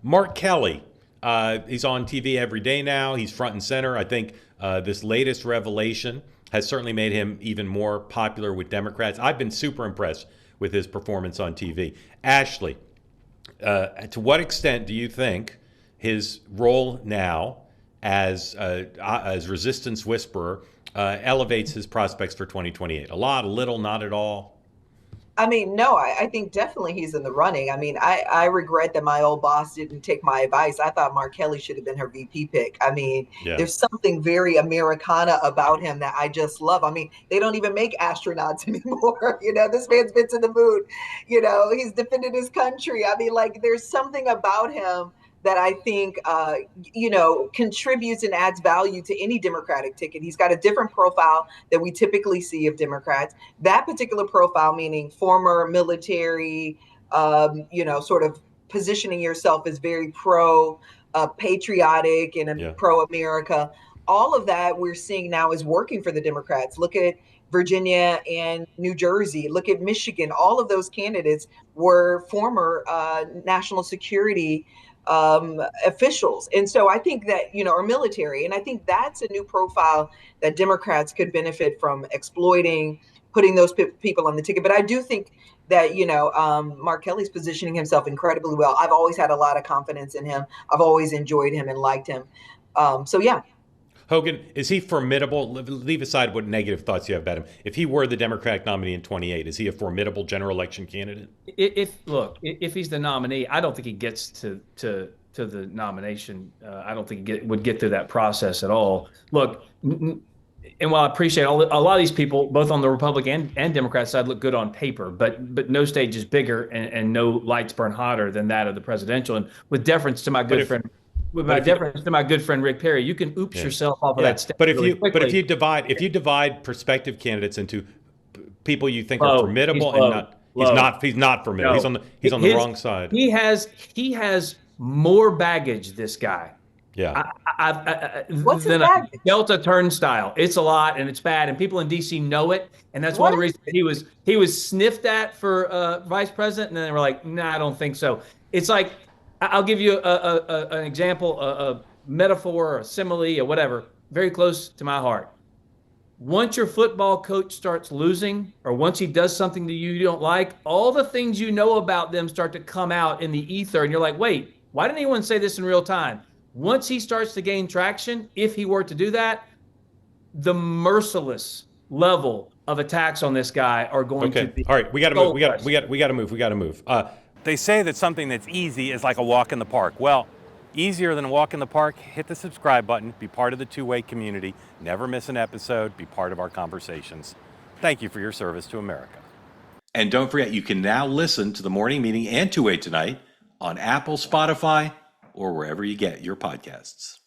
Mark Kelly, he's on TV every day now. He's front and center. I think this latest revelation has certainly made him even more popular with Democrats. I've been super impressed with his performance on TV. Ashley, to what extent do you think his role now as resistance whisperer elevates his prospects for 2028? A lot, a little, not at all? I mean, no, I think definitely he's in the running. I mean, I regret that my old boss didn't take my advice. I thought Mark Kelly should have been her VP pick. I mean, Yeah. there's something very Americana about him that I just love. I mean, they don't even make astronauts anymore. This man's been to the moon. He's defended his country. I mean, like, there's something about him that I think, contributes and adds value to any Democratic ticket. He's got a different profile that we typically see of Democrats. That particular profile, meaning former military, sort of positioning yourself as very patriotic and Yeah. pro-America. All of that we're seeing now is working for the Democrats. Look at Virginia and New Jersey. Look at Michigan. All of those candidates were former national security officials. And so I think that, our military, and I think that's a new profile that Democrats could benefit from exploiting, putting those people on the ticket. But I do think that, Mark Kelly's positioning himself incredibly well. I've always had a lot of confidence in him. I've always enjoyed him and liked him. So, yeah. Hogan, is he formidable? Leave aside what negative thoughts you have about him. If he were the Democratic nominee in 28, is he a formidable general election candidate? If he's the nominee, I don't think he gets to the nomination. I don't think he would get through that process at all. Look, and while I appreciate a lot of these people, both on the Republican and Democrat side, look good on paper, but no stage is bigger and no lights burn hotter than that of the presidential. And with deference to my good friend Rick Perry, you can oops yourself off of that stage. But if you divide prospective candidates into people you think are formidable and not, he's not formidable. No. He's on the wrong side. He has more baggage. This guy. Yeah. What's his baggage? Delta Turnstile. It's a lot and it's bad, and people in D.C. know it, and that's one of the reasons he was sniffed at for vice president, and then they were like, "Nah, I don't think so." It's like, I'll give you an example, a metaphor, a simile, or whatever, very close to my heart. Once your football coach starts losing, or once he does something that you don't like, all the things you know about them start to come out in the ether, and you're like, wait, why didn't anyone say this in real time? Once he starts to gain traction, if he were to do that, the merciless level of attacks on this guy are going to be. All right, we got to move. We got to move. They say that something that's easy is like a walk in the park. Well, easier than a walk in the park, hit the subscribe button, be part of the two-way community, never miss an episode, be part of our conversations. Thank you for your service to America. And don't forget, you can now listen to the morning meeting and Two-Way Tonight on Apple, Spotify, or wherever you get your podcasts.